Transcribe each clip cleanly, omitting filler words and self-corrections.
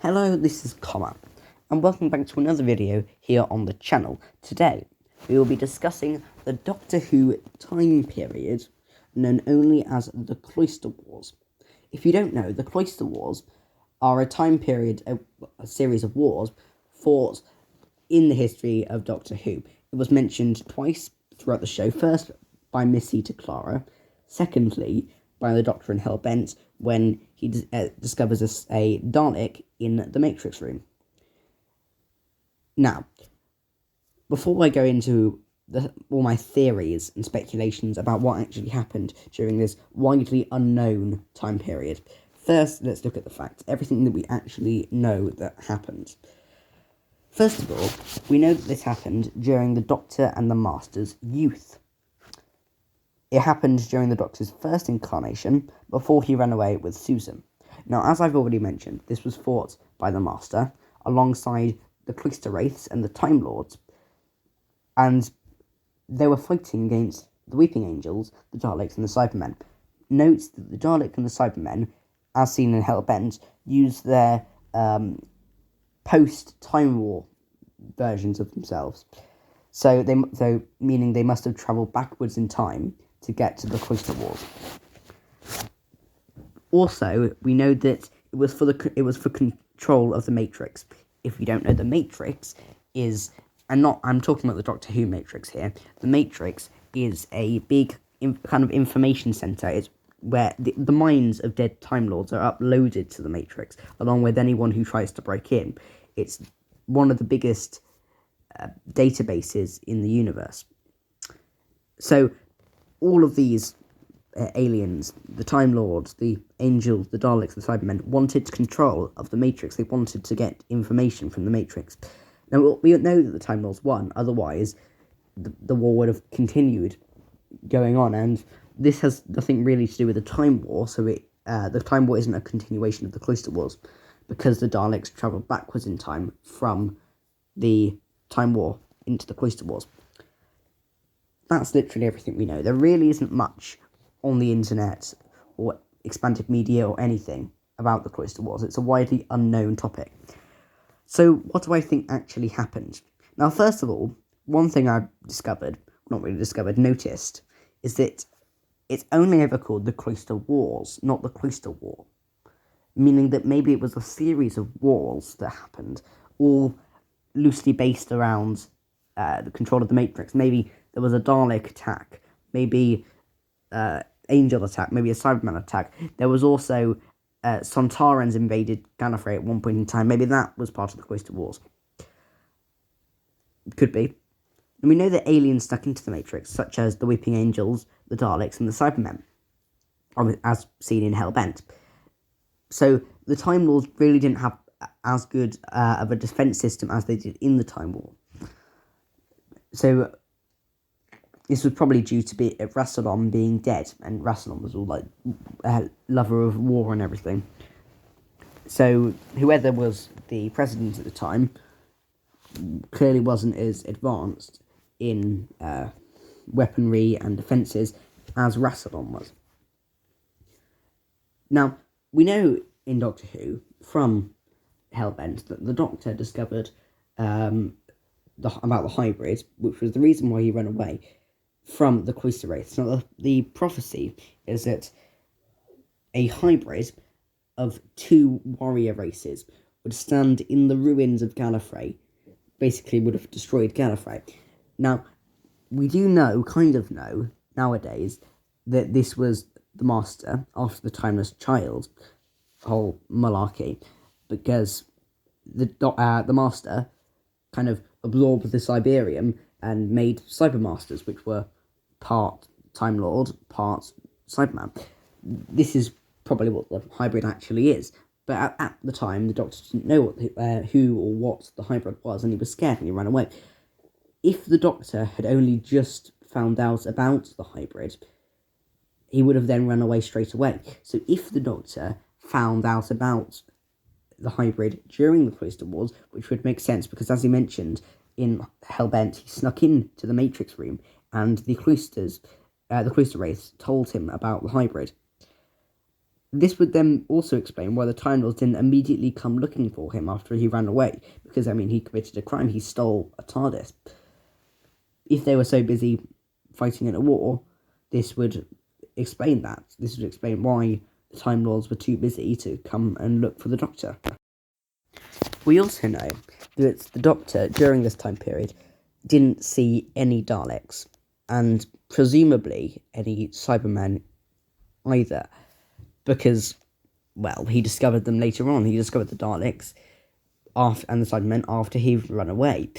Hello, this is Connor, and welcome back to another video here on the channel. Today, we will be discussing the Doctor Who time period, known only as the Cloister Wars. If you don't know, the Cloister Wars are a time period, a series of wars fought in the history of Doctor Who. It was mentioned twice throughout the show, first by Missy to Clara, secondly by the Doctor in Hellbent when he discovers a Dalek in the Matrix room. Now, before I go into all my theories and speculations about what actually happened during this widely unknown time period, first let's look at the facts, everything that we actually know that happened. First of all, we know that this happened during the Doctor and the Master's youth. It happened during the Doctor's first incarnation, before he ran away with Susan. Now, as I've already mentioned, this was fought by the Master, alongside the Cloister Wraiths and the Time Lords, and they were fighting against the Weeping Angels, the Daleks, and the Cybermen. Note that the Dalek and the Cybermen, as seen in Hellbent, use their post-Time War versions of themselves. So meaning they must have travelled backwards in time to get to the Cloister Wars. Also, we know that it was for control of the Matrix. If you don't know, the Matrix is, I'm talking about the Doctor Who Matrix here. The Matrix is a big kind of information centre. It's where the minds of dead Time Lords are uploaded to the Matrix, along with anyone who tries to break in. It's one of the biggest databases in the universe. So all of these aliens, the Time Lords, the Angels, the Daleks, the Cybermen, wanted control of the Matrix. They wanted to get information from the Matrix. Now, we know that the Time Lords won, otherwise the war would have continued going on, and this has nothing really to do with the Time War, so the Time War isn't a continuation of the Cloister Wars, because the Daleks travelled backwards in time from the Time War into the Cloister Wars. That's literally everything we know. There really isn't much on the internet or expanded media or anything about the Cloister Wars. It's a widely unknown topic. So what do I think actually happened? Now, first of all, one thing I've noticed, is that it's only ever called the Cloister Wars, not the Cloister War. Meaning that maybe it was a series of wars that happened, all loosely based around the control of the Matrix. Maybe there was a Dalek attack, maybe Angel attack, maybe a Cyberman attack. There was also Sontarans invaded Gallifrey at one point in time. Maybe that was part of the Cloister Wars. Could be. And we know that aliens stuck into the Matrix, such as the Weeping Angels, the Daleks, and the Cybermen, as seen in Hellbent. So the Time Lords really didn't have as good of a defense system as they did in the Time War. So this was probably due to Rassilon being dead, and Rassilon was all like a lover of war and everything. So whoever was the president at the time clearly wasn't as advanced in weaponry and defences as Rassilon was. Now, we know in Doctor Who, from Hellbent, that the Doctor discovered about the hybrid, which was the reason why he ran away from the Cloister Wraiths. Now, the prophecy is that a hybrid of two warrior races would stand in the ruins of Gallifrey, basically would have destroyed Gallifrey. Now, we do kind of know, nowadays, that this was the Master, after the Timeless Child whole malarkey, because the Master kind of absorbed the Cyberium and made Cybermasters, which were part Time Lord, part Cyberman. This is probably what the hybrid actually is, but at the time, the Doctor didn't know who or what the hybrid was, and he was scared and he ran away. If the Doctor had only just found out about the hybrid, he would have then run away straight away. So if the Doctor found out about the hybrid during the Cloister Wars, which would make sense, because as he mentioned in Hellbent, he snuck into the Matrix room, and the Cloister Wraiths told him about the hybrid. This would then also explain why the Time Lords didn't immediately come looking for him after he ran away, because, I mean, he committed a crime, he stole a TARDIS. If they were so busy fighting in a war, this would explain that. This would explain why the Time Lords were too busy to come and look for the Doctor. We also know that the Doctor, during this time period, didn't see any Daleks, and presumably any Cybermen either, because, well, he discovered them later on. He discovered the Daleks and the Cybermen after he'd run away.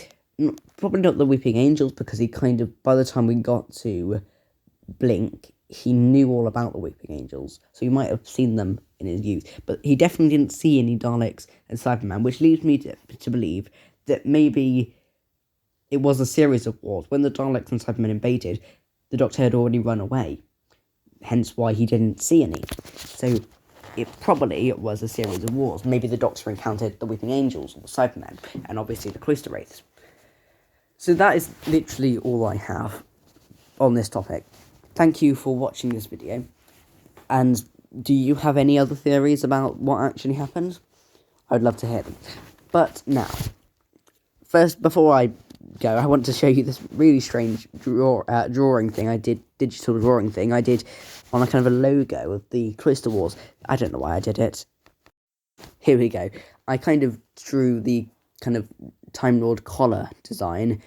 Probably not the Weeping Angels, because he kind of, by the time we got to Blink, he knew all about the Weeping Angels, so he might have seen them in his youth, but he definitely didn't see any Daleks and Cybermen, which leads me to believe that maybe it was a series of wars. When the Daleks and Cybermen invaded, the Doctor had already run away, hence why he didn't see any. So it probably was a series of wars. Maybe the Doctor encountered the Weeping Angels or the Cybermen, and obviously the Cloister Wraiths. So that is literally all I have on this topic. Thank you for watching this video, and do you have any other theories about what actually happened? I'd love to hear them. But now, first, before I go, I want to show you this really strange drawing thing I did, digital drawing thing I did on a kind of a logo of the Cloister Wars. I don't know why I did it. Here we go. I kind of drew the kind of Time Lord collar design,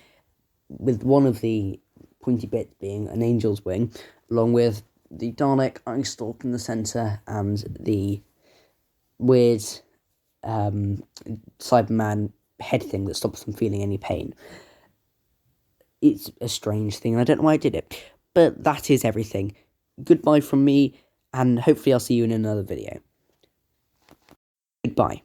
with one of the pointy bits being an angel's wing, along with the Dalek eye stalk in the centre, and the weird Cyberman head thing that stops them feeling any pain. It's a strange thing, and I don't know why I did it. But that is everything. Goodbye from me, and hopefully I'll see you in another video. Goodbye.